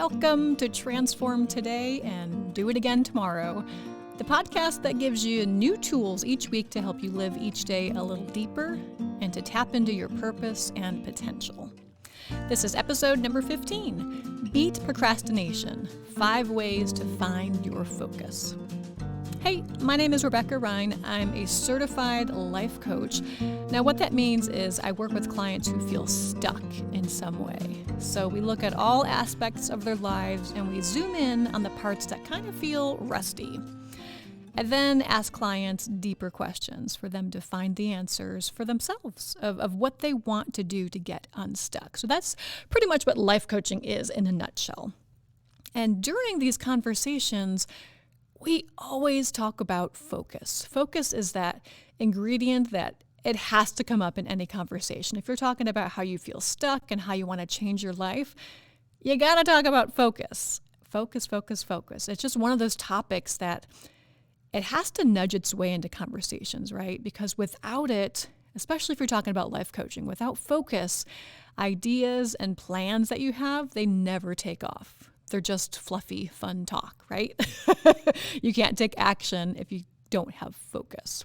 Welcome to Transform Today and Do It Again Tomorrow, the podcast that gives you new tools each week to help you live each day a little deeper and to tap into your purpose and potential. This is episode number 15, Beat Procrastination, 5 Ways to Find Your Focus. Hey, my name is Rebecca Ryan. I'm a certified life coach. Now, what that means is I work with clients who feel stuck in some way. So we look at all aspects of their lives and we zoom in on the parts that kind of feel rusty. I then ask clients deeper questions for them to find the answers for themselves of what they want to do to get unstuck. So that's pretty much what life coaching is in a nutshell. And during these conversations, we always talk about focus. Focus is that ingredient that it has to come up in any conversation. If you're talking about how you feel stuck and how you want to change your life, you got to talk about focus. Focus, focus, focus. It's just one of those topics that it has to nudge its way into conversations, right? Because without it, especially if you're talking about life coaching, without focus, ideas and plans that you have, they never take off. They're just fluffy, fun talk, right? You can't take action if you don't have focus.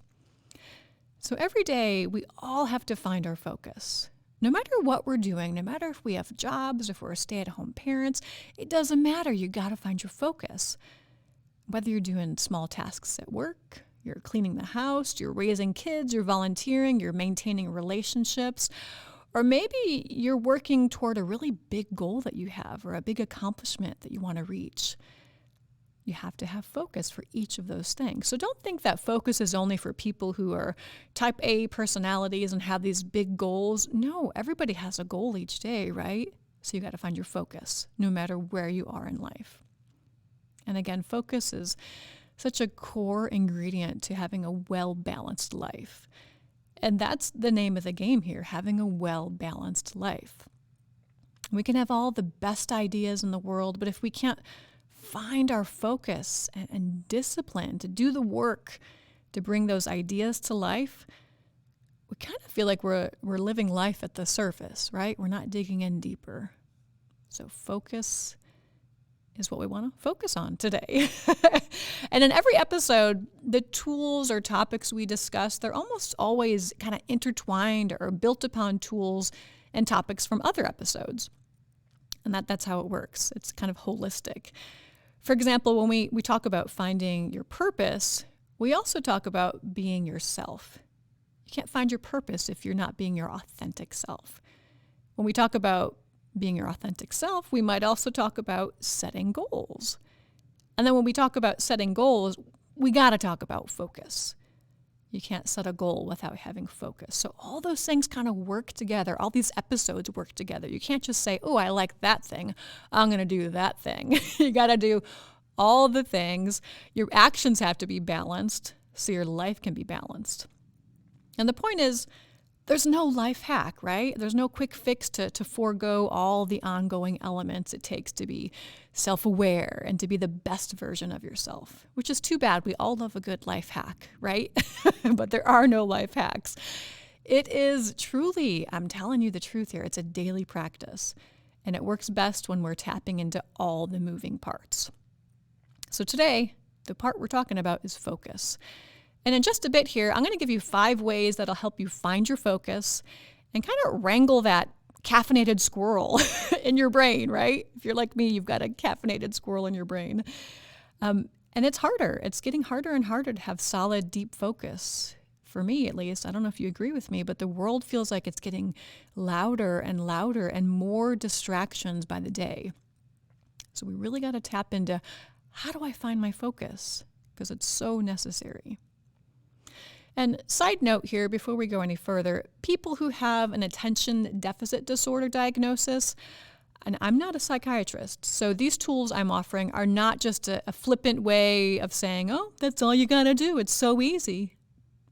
So every day, we all have to find our focus. No matter what we're doing, no matter if we have jobs, if we're stay-at-home parents, it doesn't matter. You got to find your focus. Whether you're doing small tasks at work, you're cleaning the house, you're raising kids, you're volunteering, you're maintaining relationships, or maybe you're working toward a really big goal that you have or a big accomplishment that you want to reach. You have to have focus for each of those things. So don't think that focus is only for people who are type A personalities and have these big goals. No, everybody has a goal each day, right? So you got to find your focus no matter where you are in life. And again, focus is such a core ingredient to having a well-balanced life. And that's the name of the game here, having a well-balanced life. We can have all the best ideas in the world, but if we can't find our focus and discipline to do the work to bring those ideas to life, we kind of feel like we're living life at the surface, right? We're not digging in deeper. So focus is what we want to focus on today. And in every episode, the tools or topics we discuss, they're almost always kind of intertwined or built upon tools and topics from other episodes. And that's how it works. It's kind of holistic. For example, when we talk about finding your purpose, we also talk about being yourself. You can't find your purpose if you're not being your authentic self. When we talk about being your authentic self, we might also talk about setting goals. And then when we talk about setting goals, we got to talk about focus. You can't set a goal without having focus. So all those things kind of work together. All these episodes work together. You can't just say, oh, I like that thing, I'm going to do that thing. You got to do all the things. Your actions have to be balanced so your life can be balanced. And the point is, there's no life hack, right? There's no quick fix to forego all the ongoing elements it takes to be self-aware and to be the best version of yourself, which is too bad. We all love a good life hack, right? But there are no life hacks. It is truly, I'm telling you the truth here, it's a daily practice, and it works best when we're tapping into all the moving parts. So today, the part we're talking about is focus. And in just a bit here, I'm going to give you 5 ways that'll help you find your focus and kind of wrangle that caffeinated squirrel in your brain, right? If you're like me, you've got a caffeinated squirrel in your brain. And it's harder. It's getting harder and harder to have solid, deep focus. For me, at least, I don't know if you agree with me, but the world feels like it's getting louder and louder and more distractions by the day. So we really got to tap into, how do I find my focus? Because it's so necessary. And side note here, before we go any further, people who have an attention deficit disorder diagnosis, and I'm not a psychiatrist, so these tools I'm offering are not just a flippant way of saying, oh, that's all you gotta do. It's so easy.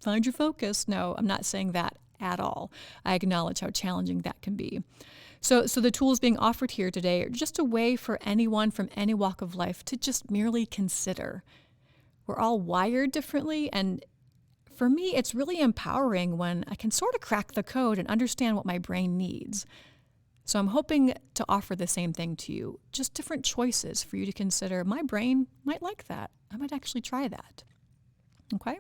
Find your focus. No, I'm not saying that at all. I acknowledge how challenging that can be. So the tools being offered here today are just a way for anyone from any walk of life to just merely consider. We're all wired differently, and for me, it's really empowering when I can sort of crack the code and understand what my brain needs. So I'm hoping to offer the same thing to you, just different choices for you to consider. My brain might like that. I might actually try that. Okay?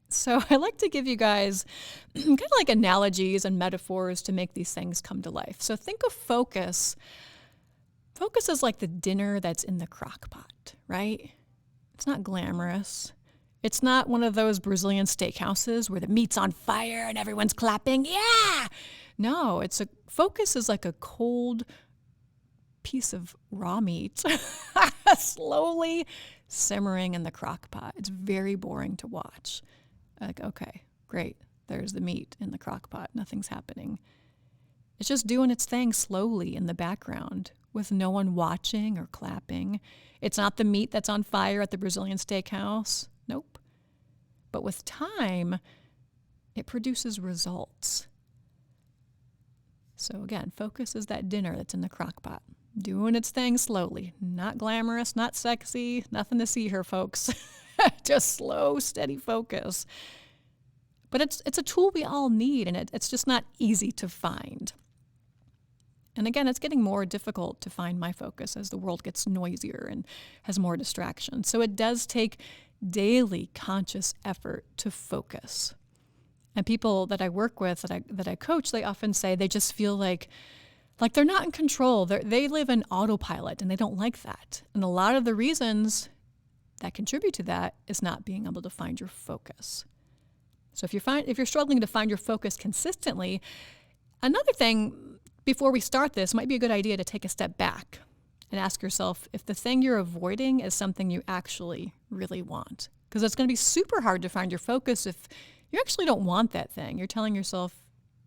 So I like to give you guys kind of like analogies and metaphors to make these things come to life. So think of focus. Focus is like the dinner that's in the crock pot, right? It's not glamorous. It's not one of those Brazilian steakhouses where the meat's on fire and everyone's clapping. Yeah! No, focus is like a cold piece of raw meat slowly simmering in the crock pot. It's very boring to watch. Like, okay, great. There's the meat in the crock pot. Nothing's happening. It's just doing its thing slowly in the background with no one watching or clapping. It's not the meat that's on fire at the Brazilian steakhouse. Nope. But with time, it produces results. So again, focus is that dinner that's in the crock pot, doing its thing slowly. Not glamorous, not sexy, nothing to see here, folks. Just slow, steady focus. But it's a tool we all need, and it's just not easy to find. And again, it's getting more difficult to find my focus as the world gets noisier and has more distractions. So it does take daily conscious effort to focus. And people that I work with, that I coach, they often say they just feel like they're not in control. They live in autopilot, and they don't like that. And a lot of the reasons that contribute to that is not being able to find your focus. So if you're struggling to find your focus consistently, another thing before we start this might be a good idea to take a step back and ask yourself if the thing you're avoiding is something you actually really want. Because it's going to be super hard to find your focus if you actually don't want that thing. You're telling yourself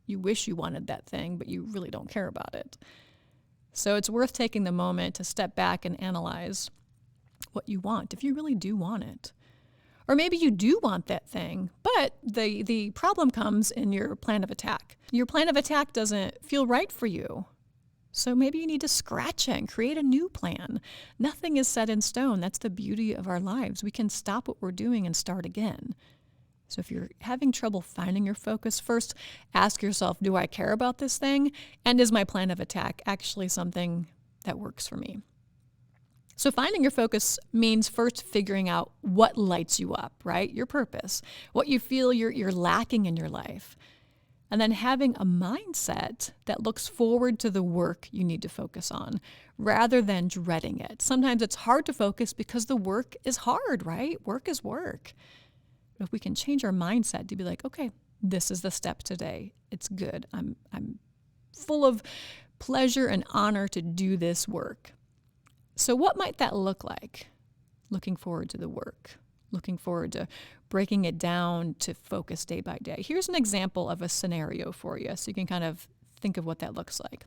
you wish you wanted that thing, but you really don't care about it. So it's worth taking the moment to step back and analyze what you want, if you really do want it. Or maybe you do want that thing, but the problem comes in your plan of attack. Your plan of attack doesn't feel right for you. So maybe you need to scratch it and create a new plan. Nothing is set in stone. That's the beauty of our lives. We can stop what we're doing and start again. So if you're having trouble finding your focus, first ask yourself, do I care about this thing? And is my plan of attack actually something that works for me? So finding your focus means first figuring out what lights you up, right? Your purpose, what you feel you're lacking in your life. And then having a mindset that looks forward to the work you need to focus on rather than dreading it. Sometimes it's hard to focus because the work is hard, right? Work is work. But if we can change our mindset to be like, okay, this is the step today. It's good. I'm full of pleasure and honor to do this work. So what might that look like? Looking forward to the work, looking forward to breaking it down to focus day by day. Here's an example of a scenario for you so you can kind of think of what that looks like.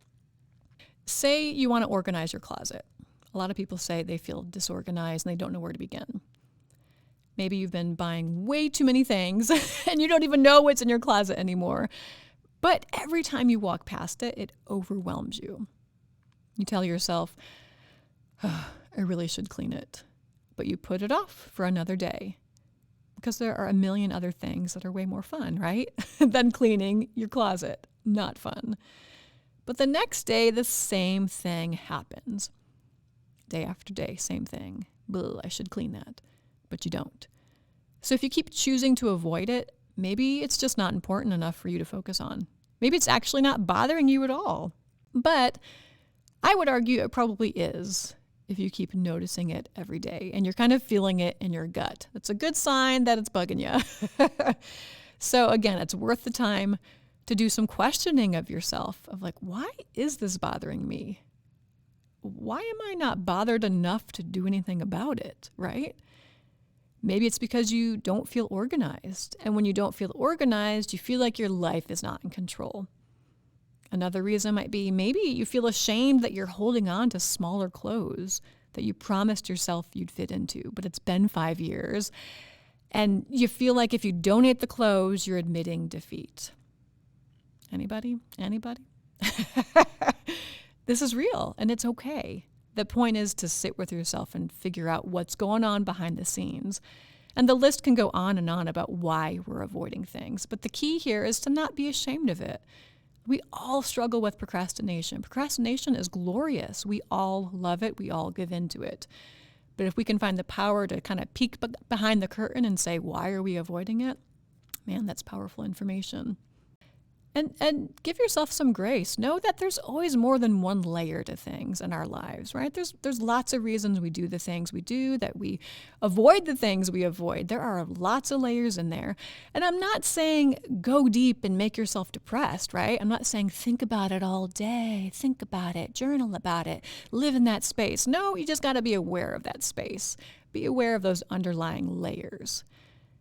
Say you want to organize your closet. A lot of people say they feel disorganized and they don't know where to begin. Maybe you've been buying way too many things and you don't even know what's in your closet anymore. But every time you walk past it, it overwhelms you. You tell yourself, I really should clean it. But you put it off for another day because there are a million other things that are way more fun, right? than cleaning your closet. Not fun. But the next day, the same thing happens. Day after day, same thing. Blah, I should clean that. But you don't. So if you keep choosing to avoid it, maybe it's just not important enough for you to focus on. Maybe it's actually not bothering you at all. But I would argue it probably is if you keep noticing it every day and you're kind of feeling it in your gut. That's a good sign that it's bugging you. So again, it's worth the time to do some questioning of yourself of like, why is this bothering me? Why am I not bothered enough to do anything about it, right? Maybe it's because you don't feel organized. And when you don't feel organized, you feel like your life is not in control. Another reason might be maybe you feel ashamed that you're holding on to smaller clothes that you promised yourself you'd fit into, but it's been 5 years. And you feel like if you donate the clothes, you're admitting defeat. Anybody? This is real and it's okay. The point is to sit with yourself and figure out what's going on behind the scenes. And the list can go on and on about why we're avoiding things. But the key here is to not be ashamed of it. We all struggle with procrastination. Procrastination is glorious. We all love it. We all give into it. But if we can find the power to kind of peek behind the curtain and say, why are we avoiding it? Man, that's powerful information. And give yourself some grace. Know that there's always more than one layer to things in our lives, right? There's lots of reasons we do the things we do, that we avoid the things we avoid. There are lots of layers in there. And I'm not saying go deep and make yourself depressed, right? I'm not saying think about it all day, think about it, journal about it, live in that space. No, you just got to be aware of that space. Be aware of those underlying layers.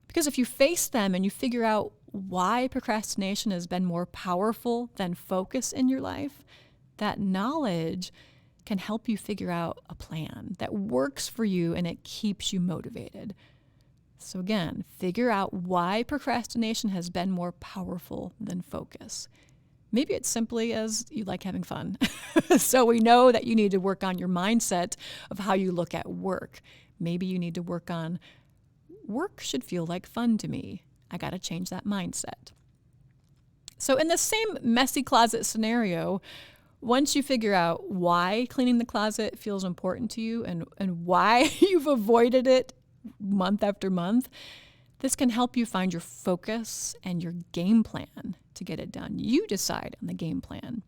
Because if you face them and you figure out why procrastination has been more powerful than focus in your life, that knowledge can help you figure out a plan that works for you and it keeps you motivated. So again, figure out why procrastination has been more powerful than focus. Maybe it's simply as you like having fun. So we know that you need to work on your mindset of how you look at work. Maybe you need to work on work should feel like fun to me. I got to change that mindset. So in the same messy closet scenario, once you figure out why cleaning the closet feels important to you and why you've avoided it month after month, this can help you find your focus and your game plan to get it done. You decide on the game plan.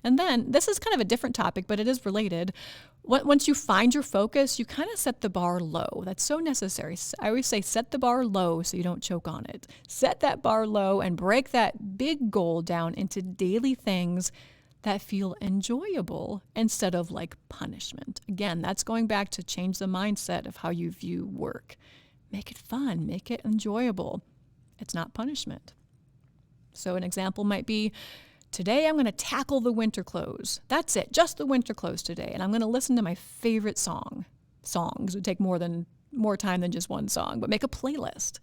And then, this is kind of a different topic, but it is related. Once you find your focus, you kind of set the bar low. That's so necessary. I always say set the bar low so you don't choke on it. Set that bar low and break that big goal down into daily things that feel enjoyable instead of like punishment. Again, that's going back to change the mindset of how you view work. Make it fun, make it enjoyable. It's not punishment. So an example might be, today I'm going to tackle the winter clothes. That's it, just the winter clothes today. And I'm going to listen to my favorite songs. It would take more time than just one song, but make a playlist.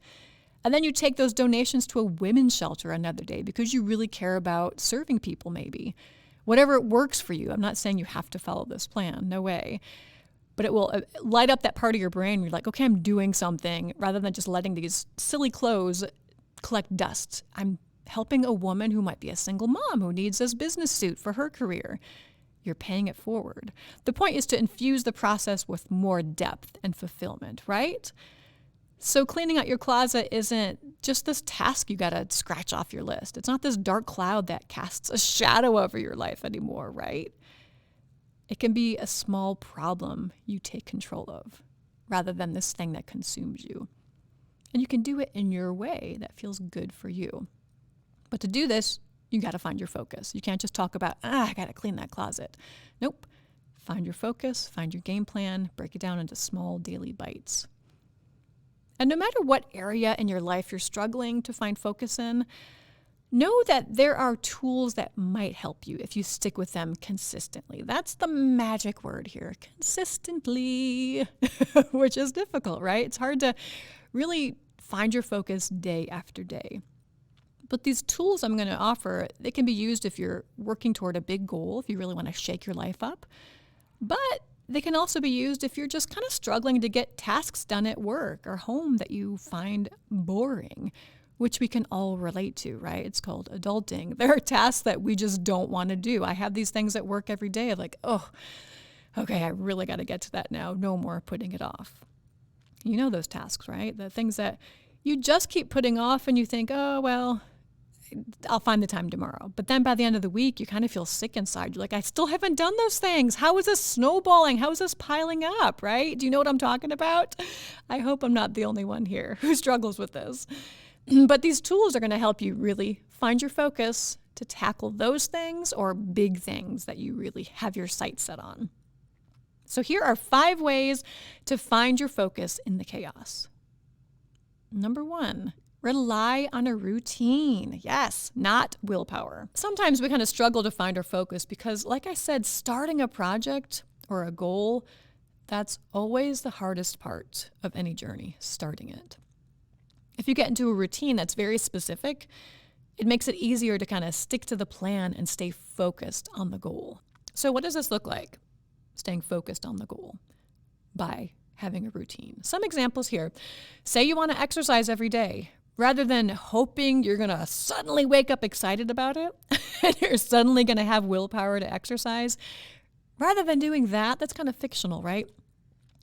And then you take those donations to a women's shelter another day because you really care about serving people maybe. Whatever works for you. I'm not saying you have to follow this plan, no way. But it will light up that part of your brain where you're like, okay, I'm doing something, rather than just letting these silly clothes collect dust. I'm helping a woman who might be a single mom who needs this business suit for her career. You're paying it forward. The point is to infuse the process with more depth and fulfillment, right? So cleaning out your closet isn't just this task you got to scratch off your list. It's not this dark cloud that casts a shadow over your life anymore, right? It can be a small problem you take control of rather than this thing that consumes you. And you can do it in your way that feels good for you. But to do this, you got to find your focus. You can't just talk about, I got to clean that closet. Nope. Find your focus, find your game plan, break it down into small daily bites. And no matter what area in your life you're struggling to find focus in, know that there are tools that might help you if you stick with them consistently. That's the magic word here, consistently, which is difficult, right? It's hard to really find your focus day after day. But these tools I'm going to offer, they can be used if you're working toward a big goal, if you really want to shake your life up. But they can also be used if you're just kind of struggling to get tasks done at work or home that you find boring, which we can all relate to, right? It's called adulting. There are tasks that we just don't want to do. I have these things at work every day of like, oh, okay, I really got to get to that now. No more putting it off. You know those tasks, right? The things that you just keep putting off and you think, oh, well, I'll find the time tomorrow. But then by the end of the week, you kind of feel sick inside. You're like, I still haven't done those things. How is this snowballing? How is this piling up, right? Do you know what I'm talking about? I hope I'm not the only one here who struggles with this. But these tools are going to help you really find your focus to tackle those things or big things that you really have your sights set on. So here are 5 ways to find your focus in the chaos. Number 1. Rely on a routine. Yes, not willpower. Sometimes we kind of struggle to find our focus because, like I said, starting a project or a goal, that's always the hardest part of any journey, starting it. If you get into a routine that's very specific, it makes it easier to kind of stick to the plan and stay focused on the goal. So what does this look like, staying focused on the goal? By having a routine. Some examples here. Say you want to exercise every day. Rather than hoping you're going to suddenly wake up excited about it and you're suddenly going to have willpower to exercise, rather than doing that, that's kind of fictional, right?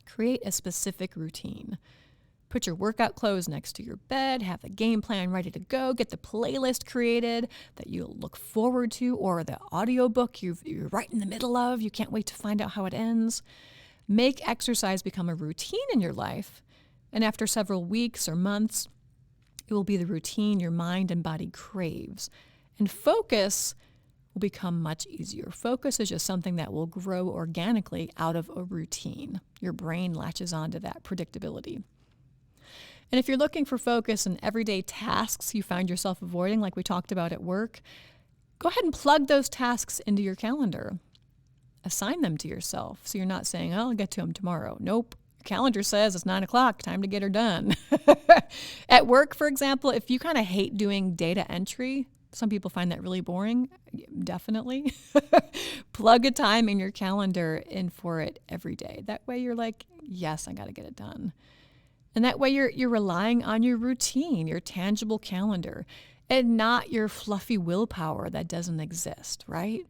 Create a specific routine. Put your workout clothes next to your bed, have the game plan ready to go, get the playlist created that you'll look forward to, or the audiobook you're right in the middle of, you can't wait to find out how it ends. Make exercise become a routine in your life, and after several weeks or months, it will be the routine your mind and body craves. And focus will become much easier. Focus is just something that will grow organically out of a routine. Your brain latches onto that predictability. And if you're looking for focus in everyday tasks you find yourself avoiding, like we talked about at work, go ahead and plug those tasks into your calendar. Assign them to yourself so you're not saying, I'll get to them tomorrow. Nope. Calendar says it's 9 o'clock, time to get her done. At work, for example, if you kind of hate doing data entry, some people find that really boring, definitely. Plug a time in your calendar in for it every day. That way you're like, yes, I got to get it done. And that way you're relying on your routine, your tangible calendar, and not your fluffy willpower that doesn't exist, right?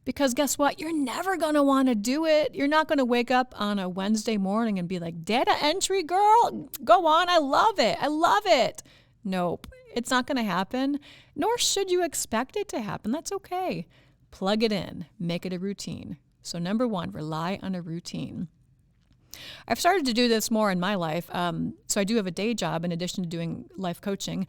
Because guess what? You're never going to want to do it. You're not going to wake up on a Wednesday morning and be like, data entry, girl, go on. I love it. I love it. Nope, it's not going to happen, nor should you expect it to happen. That's okay. Plug it in. Make it a routine. So number 1, rely on a routine. I've started to do this more in my life. So I do have a day job in addition to doing life coaching.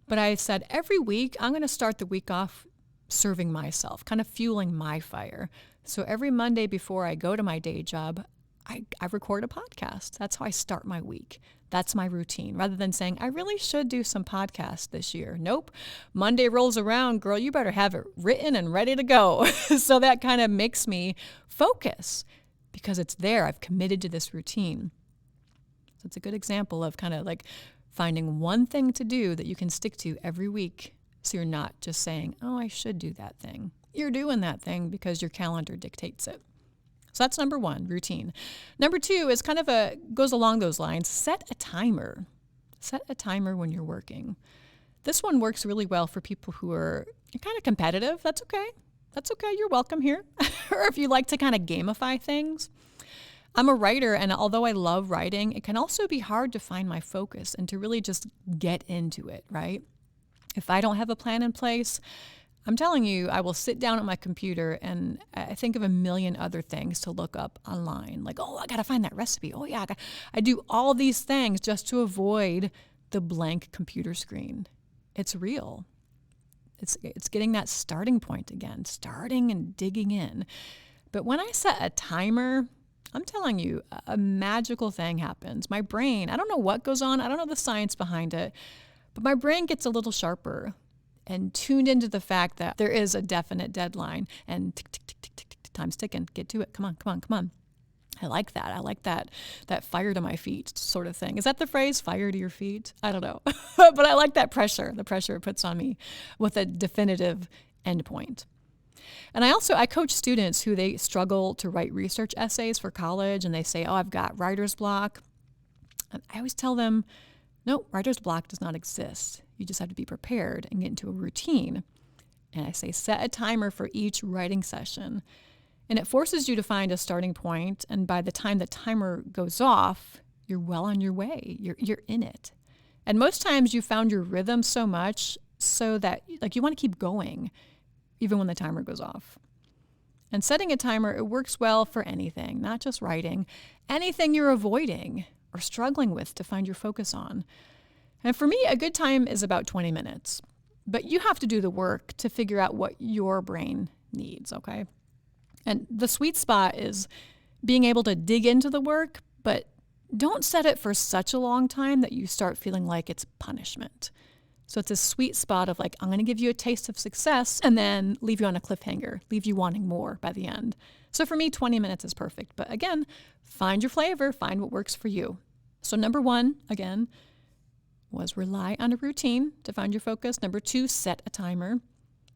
But I said every week, I'm going to start the week off serving myself, kind of fueling my fire. So every Monday before I go to my day job, I record a podcast. That's how I start my week. That's my routine. Rather than saying, I really should do some podcasts this year. Nope. Monday rolls around, girl, you better have it written and ready to go. So that kind of makes me focus because it's there. I've committed to this routine. So it's a good example of kind of like finding one thing to do that you can stick to every week. So you're not just saying, oh, I should do that thing. You're doing that thing because your calendar dictates it. So that's number 1, routine. Number 2 is kind of goes along those lines. Set a timer. Set a timer when you're working. This one works really well for people who are kind of competitive. That's okay. That's okay. You're welcome here. Or if you like to kind of gamify things. I'm a writer, and although I love writing, it can also be hard to find my focus and to really just get into it, right? If I don't have a plan in place, I'm telling you, I will sit down at my computer and I think of a million other things to look up online. Like, oh, I got to find that recipe. Oh, yeah, I do all these things just to avoid the blank computer screen. It's real. It's getting that starting point again, starting and digging in. But when I set a timer, I'm telling you, a magical thing happens. My brain, I don't know what goes on. I don't know the science behind it. But my brain gets a little sharper and tuned into the fact that there is a definite deadline and tick, tick, tick, tick, tick, tick, time's ticking. Get to it. Come on, come on, come on. I like that. I like that fire to my feet sort of thing. Is that the phrase, fire to your feet? I don't know. But I like that pressure, the pressure it puts on me with a definitive endpoint. And I coach students who they struggle to write research essays for college and they say, oh, I've got writer's block. And I always tell them, no, writer's block does not exist. You just have to be prepared and get into a routine. And I say, set a timer for each writing session. And it forces you to find a starting point. And by the time the timer goes off, you're well on your way. You're in it. And most times you found your rhythm so much so that like you want to keep going even when the timer goes off. And setting a timer, it works well for anything, not just writing, anything you're avoiding or struggling with to find your focus on. And for me, a good time is about 20 minutes. But you have to do the work to figure out what your brain needs, okay? And the sweet spot is being able to dig into the work, but don't set it for such a long time that you start feeling like it's punishment. So it's a sweet spot of like, I'm going to give you a taste of success and then leave you on a cliffhanger, leave you wanting more by the end. So for me, 20 minutes is perfect. But again, find your flavor, find what works for you. So number 1, again, was rely on a routine to find your focus. Number 2, set a timer.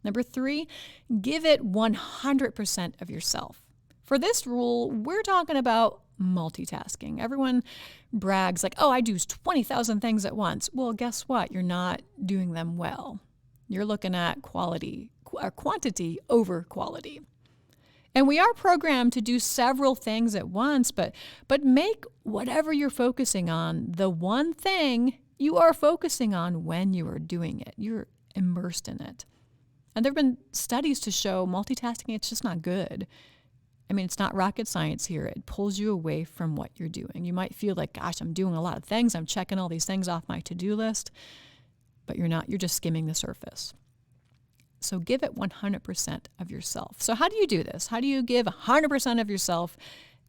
Number 3, give it 100% of yourself. For this rule, we're talking about multitasking. Everyone brags like, oh, I do 20,000 things at once. Well, guess what? You're not doing them well. You're looking at quantity over quality. And we are programmed to do several things at once, but make whatever you're focusing on the one thing you are focusing on when you are doing it. You're immersed in it. And there have been studies to show multitasking, it's just not good. I mean, it's not rocket science here. It pulls you away from what you're doing. You might feel like, gosh, I'm doing a lot of things. I'm checking all these things off my to-do list. But you're not. You're just skimming the surface. So give it 100% of yourself. So how do you do this? How do you give 100% of yourself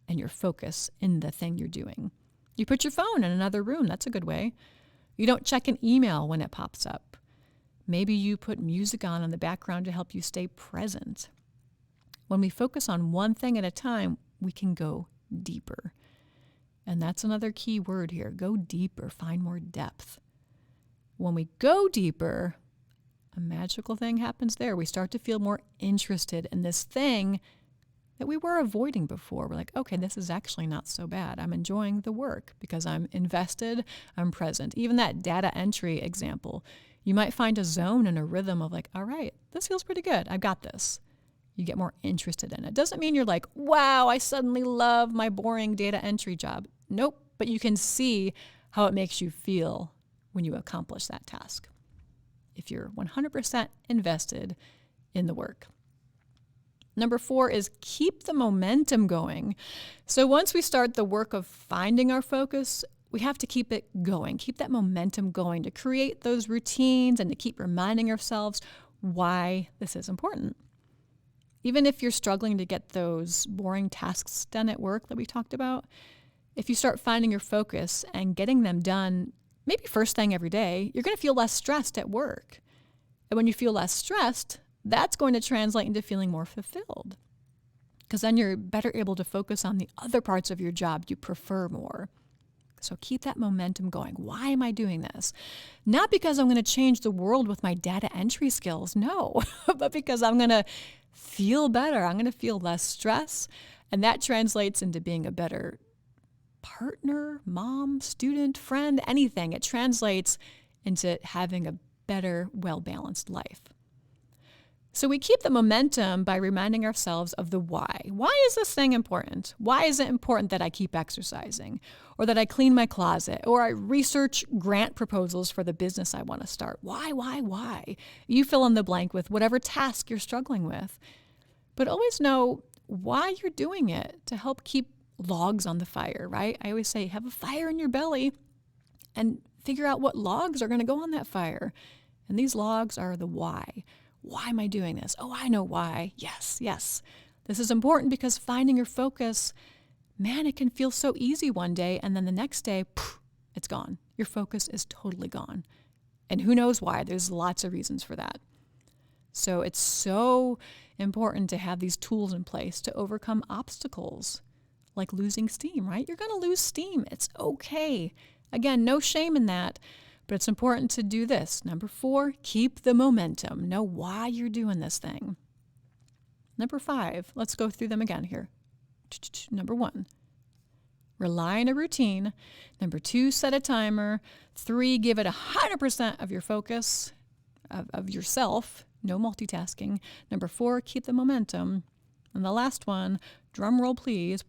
and your focus in the thing you're doing? You put your phone in another room. That's a good way. You don't check an email when it pops up. Maybe you put music on in the background to help you stay present. When we focus on one thing at a time, we can go deeper. And that's another key word here. Go deeper, find more depth. When we go deeper, a magical thing happens there. We start to feel more interested in this thing that we were avoiding before. We're like, okay, this is actually not so bad. I'm enjoying the work because I'm invested, I'm present. Even that data entry example, you might find a zone and a rhythm of like, all right, this feels pretty good. I've got this. You get more interested in it. Doesn't mean you're like, wow, I suddenly love my boring data entry job. Nope, but you can see how it makes you feel when you accomplish that task, if you're 100% invested in the work. Number 4 is keep the momentum going. So once we start the work of finding our focus, we have to keep it going, keep that momentum going to create those routines and to keep reminding ourselves why this is important. Even if you're struggling to get those boring tasks done at work that we talked about, if you start finding your focus and getting them done, maybe first thing every day, you're going to feel less stressed at work. And when you feel less stressed, that's going to translate into feeling more fulfilled. Because then you're better able to focus on the other parts of your job you prefer more. So keep that momentum going. Why am I doing this? Not because I'm going to change the world with my data entry skills, no, but because I'm going to feel better. I'm going to feel less stress. And that translates into being a better partner, mom, student, friend, anything. It translates into having a better, well-balanced life. So we keep the momentum by reminding ourselves of the why. Why is this thing important? Why is it important that I keep exercising? Or that I clean my closet? Or I research grant proposals for the business I want to start? Why? You fill in the blank with whatever task you're struggling with. But always know why you're doing it to help keep logs on the fire, right? I always say, have a fire in your belly and figure out what logs are going to go on that fire. And these logs are the why. Why am I doing this? Oh, I know why. Yes. This is important because finding your focus, man, it can feel so easy one day. And then the next day, it's gone. Your focus is totally gone. And who knows why? There's lots of reasons for that. So it's so important to have these tools in place to overcome obstacles like losing steam, right? You're going to lose steam. It's okay. Again, no shame in that. But it's important to do this. Number 4, keep the momentum. Know why you're doing this thing. Number 5, let's go through them again here. Number 1, rely on a routine. Number 2, set a timer. 3, give it 100% of your focus, of yourself. No multitasking. Number 4, keep the momentum. And the last one, drum roll please.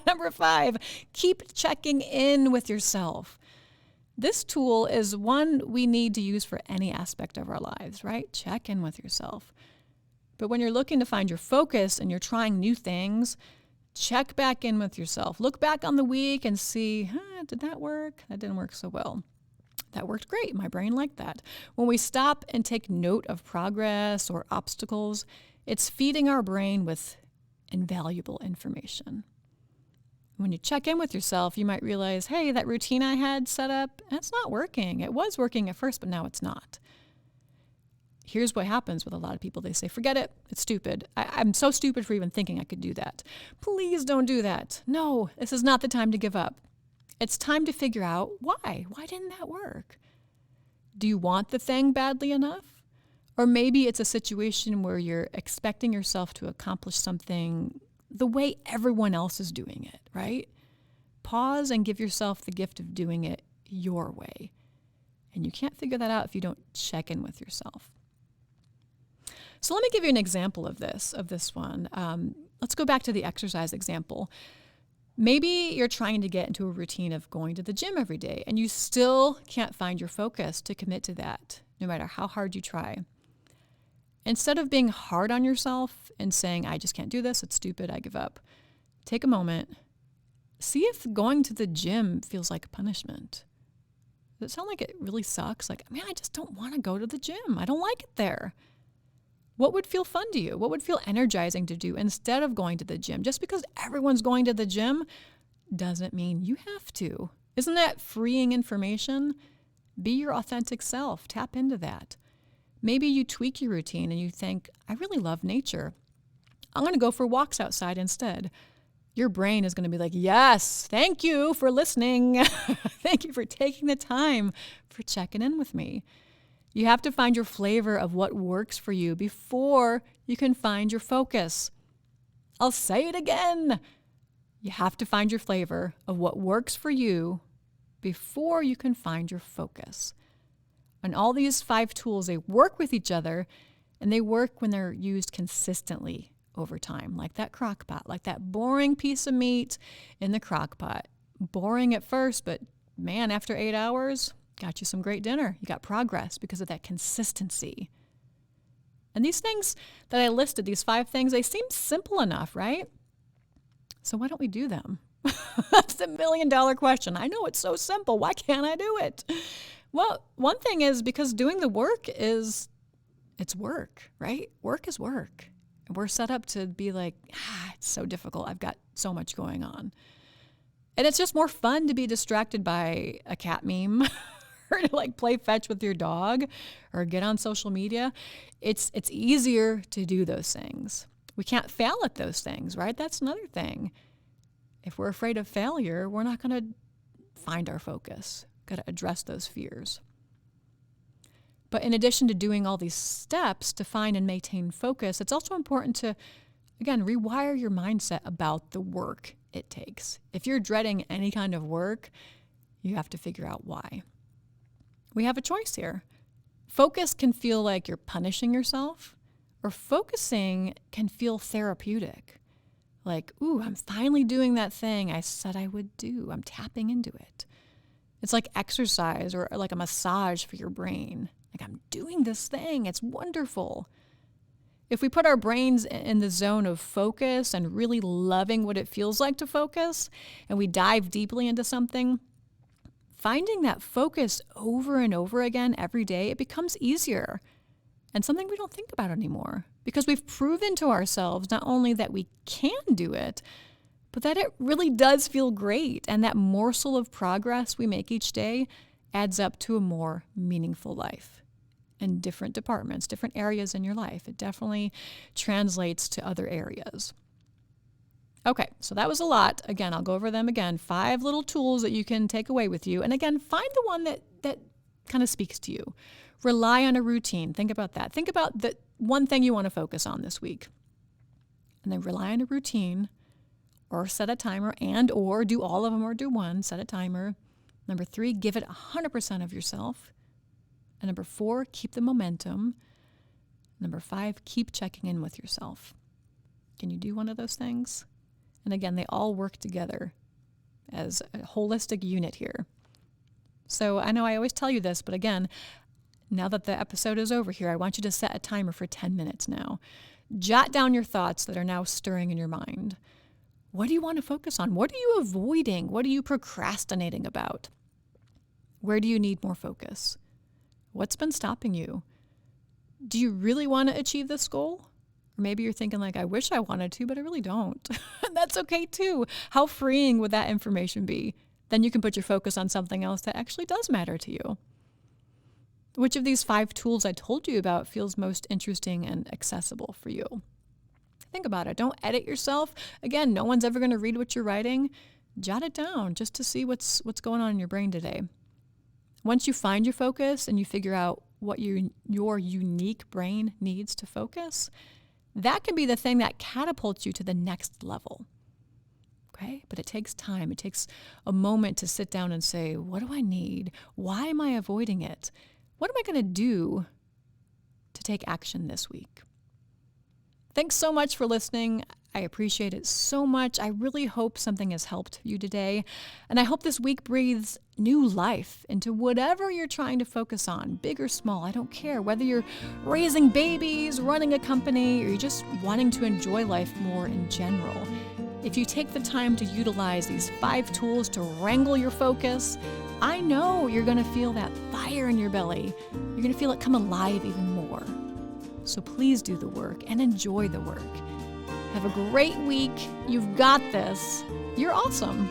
Number 5, keep checking in with yourself. This tool is one we need to use for any aspect of our lives, right? Check in with yourself. But when you're looking to find your focus and you're trying new things, check back in with yourself. Look back on the week and see, did that work? That didn't work so well. That worked great. My brain liked that. When we stop and take note of progress or obstacles, it's feeding our brain with invaluable information. When you check in with yourself, you might realize, hey, that routine I had set up, it's not working. It was working at first, but now it's not. Here's what happens with a lot of people. They say, forget it. It's stupid. I'm so stupid for even thinking I could do that. Please don't do that. No, this is not the time to give up. It's time to figure out why. Why didn't that work? Do you want the thing badly enough? Or maybe it's a situation where you're expecting yourself to accomplish something the way everyone else is doing it, right? Pause and give yourself the gift of doing it your way. And you can't figure that out if you don't check in with yourself. So let me give you an example of this one. Let's go back to the exercise example. Maybe you're trying to get into a routine of going to the gym every day, and you still can't find your focus to commit to that, no matter how hard you try. Instead of being hard on yourself and saying, I just can't do this, it's stupid, I give up, take a moment. See if going to the gym feels like a punishment. Does it sound like it really sucks? Like, man, I just don't want to go to the gym. I don't like it there. What would feel fun to you? What would feel energizing to do instead of going to the gym? Just because everyone's going to the gym doesn't mean you have to. Isn't that freeing information? Be your authentic self. Tap into that. Maybe you tweak your routine and you think, I really love nature. I'm going to go for walks outside instead. Your brain is going to be like, yes, thank you for listening. Thank you for taking the time for checking in with me. You have to find your flavor of what works for you before you can find your focus. I'll say it again. You have to find your flavor of what works for you before you can find your focus. And all these 5 tools, they work with each other, and they work when they're used consistently over time, like that crock pot, like that boring piece of meat in the crock pot. Boring at first, but man, after 8 hours, got you some great dinner. You got progress because of that consistency. And these things that I listed, these 5 things, they seem simple enough, right? So why don't we do them? That's the $1 million question. I know it's so simple. Why can't I do it? Well, one thing is because doing the work it's work, right? Work is work. And we're set up to be like, it's so difficult. I've got so much going on. And it's just more fun to be distracted by a cat meme or to like play fetch with your dog or get on social media. It's easier to do those things. We can't fail at those things, right? That's another thing. If we're afraid of failure, we're not going to find our focus. Got to address those fears. But in addition to doing all these steps to find and maintain focus, it's also important to, again, rewire your mindset about the work it takes. If you're dreading any kind of work, you have to figure out why. We have a choice here. Focus can feel like you're punishing yourself, or focusing can feel therapeutic. Like, ooh, I'm finally doing that thing I said I would do. I'm tapping into it. It's like exercise or like a massage for your brain. Like, I'm doing this thing. It's wonderful. If we put our brains in the zone of focus and really loving what it feels like to focus, and we dive deeply into something, finding that focus over and over again every day, it becomes easier and something we don't think about anymore because we've proven to ourselves not only that we can do it, but that it really does feel great. And that morsel of progress we make each day adds up to a more meaningful life in different departments, different areas in your life. It definitely translates to other areas. Okay, so that was a lot. Again, I'll go over them again. 5 little tools that you can take away with you. And again, find the one that kind of speaks to you. Rely on a routine. Think about that. Think about the one thing you want to focus on this week. And then rely on a routine or set a timer or do all of them or do one, set a timer. Number 3, give it 100% of yourself. And number 4, keep the momentum. Number 5, keep checking in with yourself. Can you do one of those things? And again, they all work together as a holistic unit here. So I know I always tell you this, but again, now that the episode is over here, I want you to set a timer for 10 minutes now. Jot down your thoughts that are now stirring in your mind. What do you want to focus on? What are you avoiding? What are you procrastinating about? Where do you need more focus? What's been stopping you? Do you really want to achieve this goal? Or maybe you're thinking like, I wish I wanted to, but I really don't. That's okay too. How freeing would that information be? Then you can put your focus on something else that actually does matter to you. Which of these 5 tools I told you about feels most interesting and accessible for you? Think about it. Don't edit yourself. Again, no one's ever going to read what you're writing. Jot it down just to see what's going on in your brain today. Once you find your focus and you figure out what your unique brain needs to focus, That can be the thing that catapults you to the next level. Okay? But it takes time. It takes a moment to sit down and say, what do I need? Why am I avoiding it? What am I going to do to take action this week? Thanks so much for listening. I appreciate it so much. I really hope something has helped you today. And I hope this week breathes new life into whatever you're trying to focus on, big or small. I don't care whether you're raising babies, running a company, or you're just wanting to enjoy life more in general. If you take the time to utilize these 5 tools to wrangle your focus, I know you're going to feel that fire in your belly. You're going to feel it come alive even more. So please do the work and enjoy the work. Have a great week. You've got this. You're awesome.